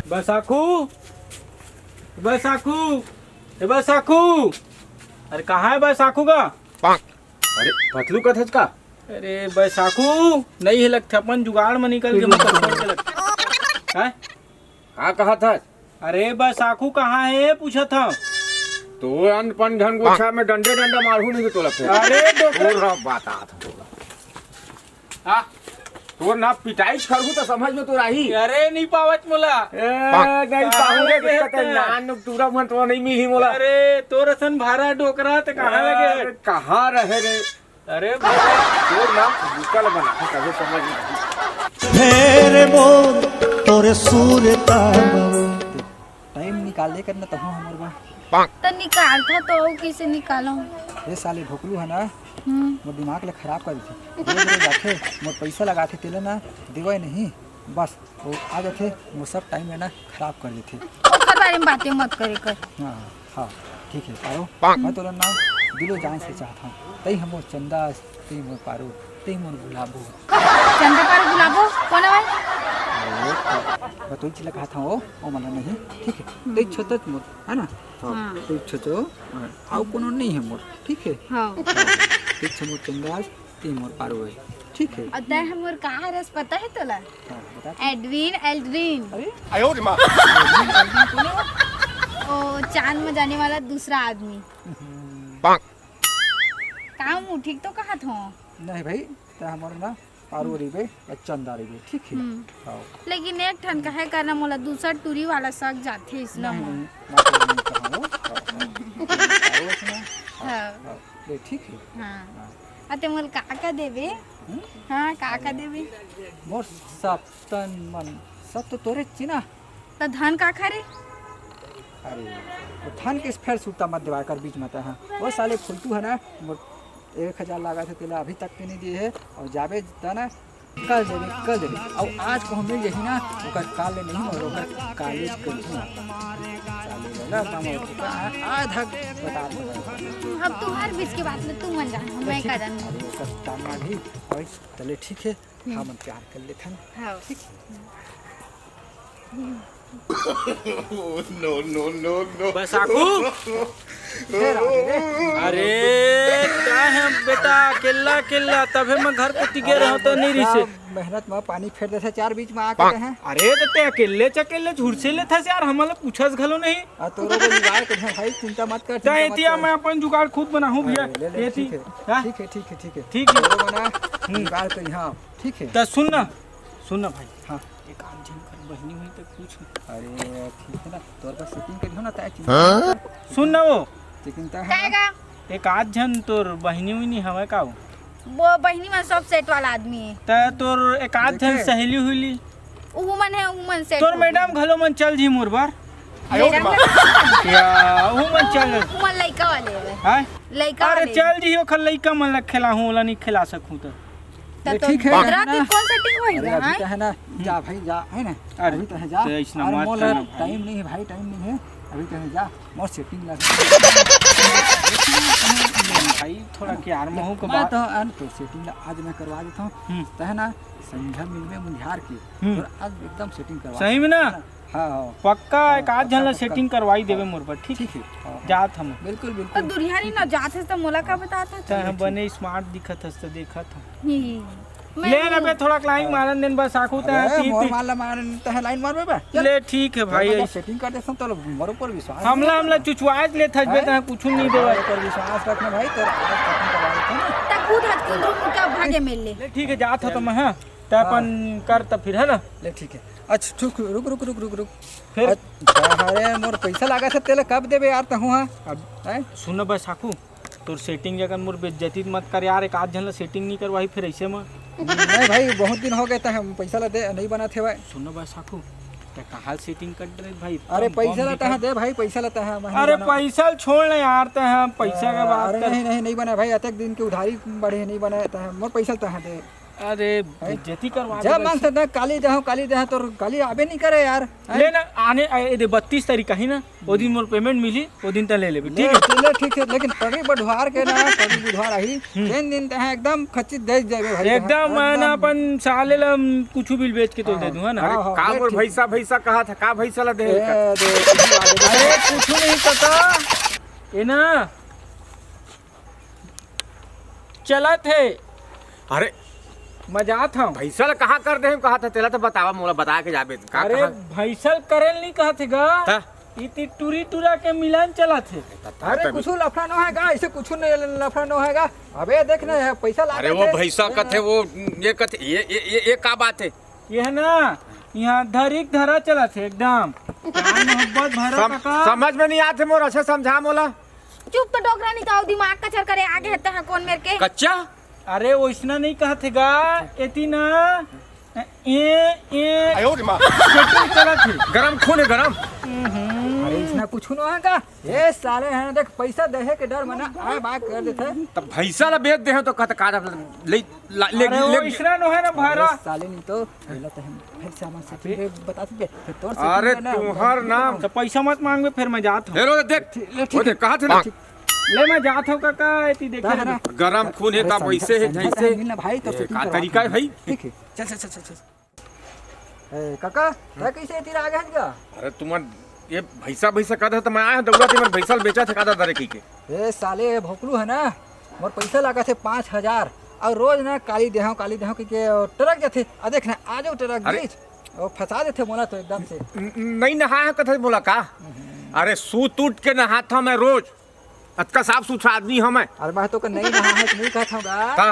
बैसाखू बैसाखू बैसाखू, अरे कहाँ है बैसाखू का? अरे पतलू का थच का? अरे बैसाखू नहीं है लगता, अपन जुगाड़ में निकल के मतलब छोड़ के लगता है। का कहा था? अरे बैसाखू कहाँ है पूछा था। तो अनपन ढंग गोछा में डंडे डंडा मारू नहीं तो लगता। अरे तोर बात आता तोला। हाँ तोर ना पिटाई करू तो समझ में तो रही। अरे नहीं पावत मोला। नहीं पाऊंगे दिक्कत है नान तुरा मन तो नहीं मिली मोला। अरे तोर असन भारा डोकरा तो कहाँ लगे? कहाँ रहे रे? अरे तोर नाम निकल बना कभी समझ में फेरे बोल तोरे सूर्य टाइम निकाले करना तो हमर बा तो निकाल था तो कैसे निकालो? ये साले भोकलू है ना, मोर दिमाग ले खराब कर दी। रोज जाथे मोर पैसा लगाथे तेले ना देवे नहीं, बस वो आ जाथे मोर सब टाइम है ना खराब कर देथे। ओकर बारे में बातें मत करे कर। हाँ हाँ ठीक है पारो, मैं तोरा नाम दिलो जान से चाहता हूँ। तई हमोर चंदा, तई मोर पारो, तई मोर गुलाबो। चंदा पारो गुलाबो कौन है भाई? मैं तो चिल्ला कहा था वो मना नहीं, ठीक है। तई छोटत मोर है ना, हाँ। तई छोटो आओ कोनो नहीं है मोर, ठीक है। हाँ। तई छमोर चंदा, तई मोर पारो है, ठीक है। अतः हमर कहाँ रस पता है तोला? हाँ बता। Edwin Aldrin. अरे आयो रे मां। ओ चांद में जाने वाला दूसरा आदमी। काम मुँह ठीक तो कहा था। नहीं भाई ता हमारा ना पारो रिबे चंदा रिबे, ठीक है। हाँ लेकिन एक ठन का है करना मोला दूसरा टूरी वाला सक जाथे इसना नहीं में। हाँ ठीक है। हाँ अते मोल काका देवे? हाँ काका देवे? मोर सब तन मन सब तो तोरे चिना। तो धन काका रे? अरे वो थान के फेर सूता मत दिवा कर बीच में था। हाँ वो साले फुलटू है ना, 1000 लगा था तेला अभी तक के नहीं दिए है, और जाबे था ना कल देवे और आज को हम मिल जाही ना ओकर काले नहीं और ओकर काले कर दूँ साले वाला काम आधा बता दो। अब तू हर बीच के बात में तू मन जान मैं करन। ओकर ताना भी और चले ठीक है, हम प्यार कर लेते हैं। हाँ नो बैसाखू फिर अरे क्या है बेटा, अकेला अकेला तबे मैं घर पे टिके रहो तो नहीं रही से। मेहनत में पानी फेर देते चार बीच में आके हैं। अरे ते अकेले चकेले झुरसे ले था यार, हमला पूछस घलो नहीं। आ तोरो को जुगाड़ कर भाई, चिंता मत कर। ता एतिया मैं अपन जुगाड़ खुद बनाऊं भैया। ले एती ठीक है हाँ? ठीक है ठीक है ठीक है ठीक है। तोरो बना जुगाड़ कर। हाँ ठीक है। तो सुन ना भाई, हाँ एक आध जन कर बहनी हुई तो पूछ। अरे ठीक है ना, तोर पर सेटिंग करियो ना ता चिंता सुन ना वो चिकन ता है काका एक आध जन तोर बहनी हुई नहीं हवे का वो बहनी में सब सेट वाला आदमी है। ता तोर एक आध जन देखे। सहेली हुईली वुमन है वुमन सेट। तोर मैडम घलो मन चल जी मोर बार मैडम या वो मन चल वुमन लड़का वाले है। हां लड़का अरे वाले चल जी ओखर लइका मन ल खेला हूं ओला नहीं खिला सकूं तो तो ठीक है रात ना। में कौन सेटिंग अरे होएगा? अभी तो है ना, जा भाई जा, है ना अरे, अभी तो है जा। तो ऐसना अरे मत मोर करना भाई। टाइम नहीं है भाई, टाइम नहीं है अभी तो है जा। मोर सेटिंग लगा भाई थोड़ा क्यार महू के मैं बात तो अन तो सेटिंग आज मैं करवा देता हूँ। तो है ना संध्या मिल में मुंझार की और आज एकदम सेटिंग करवा। सही में ना? हाँ हाँ पक्का एक आध जन ला सेटिंग करवाई देवे मोर पर, ठीक ठीक है। हाँ, जात हम बिल्कुल तो बिल्कुल। दुरियानी ना जाते तो मोला का बताता चाहे बने स्मार्ट दिखत हस तो देखत हम मैं ले ना बे थोड़ा क्लाइंग मारन दिन बस आखू ता अरे मोर मार मार तो है लाइन मारबे बे चल। ले ठीक है भाई मैं सेटिंग कर देता हूँ तो मोर ऊपर विश्वास हमला चुचवाज ले थस बे ता कुछ नहीं देवा। ऊपर विश्वास रखना भाई, तो आज सेटिंग करवा देता हूँ ना। तक खुद हाथ कुंदरू का भागे मिल ले। ले ठीक है जात हो तो मैं हां त अपन कर त फिर है ना। ले ठीक है। अच्छा ठीक, रुक रुक रुक रुक रुक फिर अरे मोर पैसा लगा था तेले कब देबे यार तहू? हाँ अब हैं? सुन बस आखू तोर सेटिंग जगन मोर बेइज्जती मत कर यार, एक आध जन ला सेटिंग नहीं करवाई फिर ऐसे में। नहीं भाई बहुत दिन हो गए थे, हम पैसा ला दे नहीं बना थे भाई। सुन बस आखू ते कहां सेटिंग कर रहे भाई। अरे पैसा लाता है दे भाई, पैसा लाता है। अरे पैसा छोड़ ना यार ते हम पैसा का बात अरे कर। नहीं नहीं नहीं बना भाई, अतक दिन के उधारी बढ़े नहीं बना है मोर पैसा लाता है दे। अरे बेइज्जती करवा जब मांगते थे काली दे तो काली आबे नहीं करे यार। ले ना आने 32 तारीख का ही ना वो दिन मोर पेमेंट मिली वो दिन तक ले ले ठीक है। ले ठीक है लेकिन पगी बुधवार के ना पगी बुधवार आई 3 दिन तक एकदम खचित दे जाबे भाई एकदम मैं ना अपन साले ला कुछ भी बेच के तो दे दूं है ना। का मोर भैसा कहा था का भैसा ला दे अरे कुछ नहीं पता ये ना चला थे अरे मजाक था भैसा ला कहा कर दे कहा था तेला तो बतावा मोला बता के जाबे का अरे भैसल करेल नहीं कहा थे गा ता? इतनी टूरी टूरा के मिलान चला थे। अरे कुछ लफड़ा न हैगा ऐसे कुछ नहीं लफड़ा न हैगा। अबे देख ना पैसा ला अरे वो भैसा कथे वो ये कथे ये का बात है ये है ना यहाँ धरिक धरा चला थे एकदम प्यार मोहब्बत भरा काका। समझ में नहीं आते मोर अच्छा समझा मोला। चुप तो डोगरा नहीं था दिमाग का चर करे आगे हटता है कौन मेरे के कच्चा अरे वैसना नहीं कहा थे गा एती ना चला थे गरम खून है गरम। अरे इसना कुछ न हैगा ये साले हैं देख पैसा देहे के डर मना आए बात कर देथे। तब भैसा ला बेच दे तो कहता का ले ले अरे वैसना न है ना भरा साले नहीं तो पहले तो हम फिर सामान से फिर बता दे फिर तोर से अरे तुम्हार नाम तो पैसा मत मांगे फिर मैं जाता हूँ। हेरो देख वो देख कहा थे ना ले मैं जाता हूँ काका एती देखे ना गरम खून है का पैसे है जैसे मिलना भाई तो फिर का तरीका है भाई। ठीक है चल ए काका क्या कैसे तेरा आगे हट गया। अरे तुम ये भैसा कहता तो मैं आया दौड़ा थी मैं भैसा बेचा था कादा दरे की के ए साले भोकलू है ना मोर पैसा लगा थे 5000 और रोज ना काली देहां के ट्रक जाते आ देख ना आ जाओ ट्रक बीच और फंसा देते मोला तो एकदम से नहीं नहाया कथा बोला का। अरे सूत उठ के नहाता मैं रोज अतका साफ सुथरा आदमी हूं मैं। अरे मैं तो का नहीं नहा है नहीं कहता हूँ का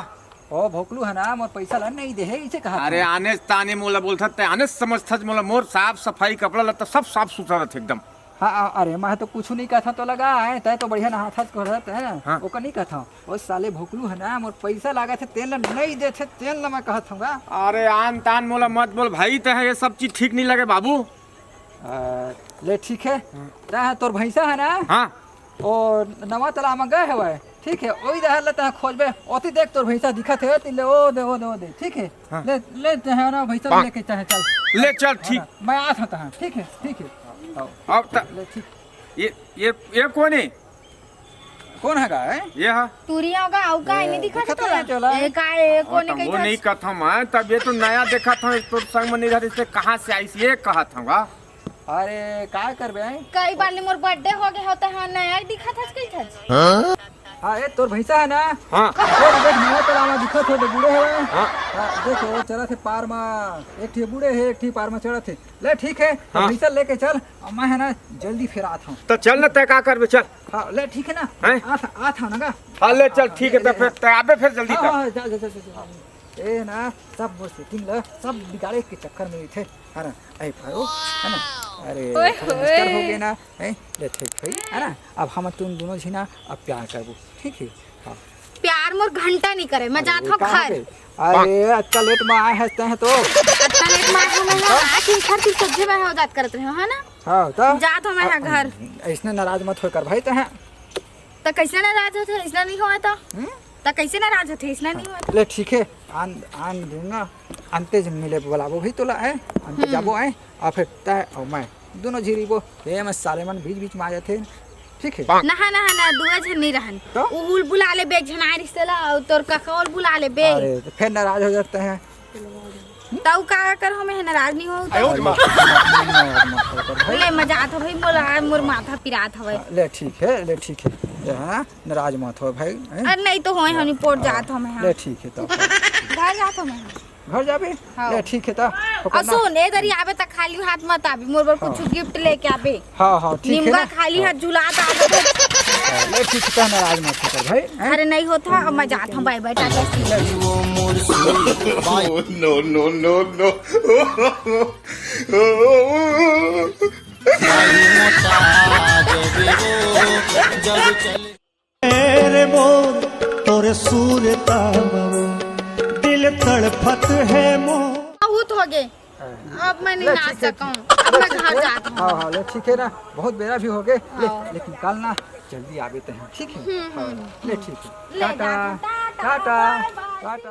ओ भोकलू है ना मोर पैसा ला नहीं दे है इसे कहा। अरे आने ताने मोला बोलता ते आने समझता मोला मोर साफ सफाई कपड़ा लत्ता सब साफ सुथरा रहते एकदम। हाँ अरे मैं तो कुछ नहीं कहता तो लगा है तय तो बढ़िया नहा था कहता है हाँ। वो का नहीं कहता वो साले भोकलू है ना मोर पैसा लगा थे तेल नहीं दे थे तेल ना मैं कहता हूँ। अरे आन तान मोला मत बोल भाई ते ये सब चीज ठीक नहीं लगे बाबू। ले ठीक है तोर भैंसा है ना हाँ और नवा तालाब में गए है ठीक है वही रहल लेते हैं खोजबे ओती देख तोर भैंसा दिखत है ले ओ दे ठीक है। हाँ। ले है ना भैंसा लेके चाहे चल ले चल ठीक मैं आ था ठीक है अब ले ठीक ये कौन है कौन है गाय ये हाँ तूरिया होगा आउ का नहीं दिखा दिखत नहीं चला। ए का कोने वो कहीं नहीं कहता मैं तब ये तो नया देखा था तो संग में नहीं रहते इससे कहाँ से आई ये कहा था। अरे काय करबे कई बार मोर बर्थडे हो गया होता है नया दिखा था कई था। हाँ ये तोर भैंसा है ना हाँ देख नया तालाब में दिखत हो तो बूढ़े है हाँ देखो चला थे पार में एक ठी बूढ़े है एक ठी पार में चढ़ा थे ले ठीक है हाँ। भैंसा लेके चल और मैं है ना जल्दी फिर आता हूँ। तो चल ना तय का कर चल। हाँ ले ठीक है ना हैं? आ था ना हाँ ले चल ठीक है तो फिर तय आबे फिर जल्दी कर। हाँ जा ए ना सब वो सेटिंग ल सब बिगाड़े के चक्कर में थे है ना ऐ फारूक है ना अरे नमस्कार हो गए ना है ले ठीक भाई है ना अब हम तुम दोनों जी ना अब प्यार करबो ठीक है। हाँ प्यार मोर घंटा नहीं करे मैं जाता हूँ घर। अरे अच्छा लेट में आए हंसते हैं तो अच्छा लेट मार हमें आखिर घर की सब्जी में हो जात करत रहे हो है ना। हाँ तो जात हमें यहाँ घर ऐसने नाराज मत होकर भाई तो है तो कैसे नाराज होते इसना नहीं हुआ तो कैसे नाराज होते इसना नहीं हुआ। ले ठीक है आन दूंगा अंते मिले बुलाबो भी तोला है अंते जाबो है और फिर तय और मैं दोनों झीरीबो ये मैं साले मन बीच में आ जाते ठीक है। ना दुआ झन नहीं रहन तो? उल बुला ले बे झनाई रिश्ते ला और तोर काका बुला ले बे अरे तो फिर नाराज हो जाते हैं तऊ का कर हमें नाराज नहीं हो ले मजाक हो भाई मोर माथा पिरात हवे। ले ठीक है ये है नाराज मत हो भाई अरे नहीं तो होए हनी पोट जात हमें ले ठीक है तो घर जात हमें घर जाबे ले ठीक है तो और सुन ए दरी आवे त खाली हाथ मत आबी मोर बर कुछ गिफ्ट लेके आबे। हाँ ठीक है निम्बा खाली हाथ झुलात आबे ले ठीक है नाराज मत हो भाई अरे नहीं होता अब मैं जात हूं बाय बाय टाटा मेरे मोर तोरे सूरता दिल तड़फत है मोर बहुत हो गए अब मैं नहीं नाच सकूं अब मैं घर जाता हूं। हाँ ले ठीक है ना बहुत बेरा भी हो गए लेकिन कल ना जल्दी आवे तो हैं ठीक है। ले ठीक है ले टाटा जाता हूं, टाटा टाटा।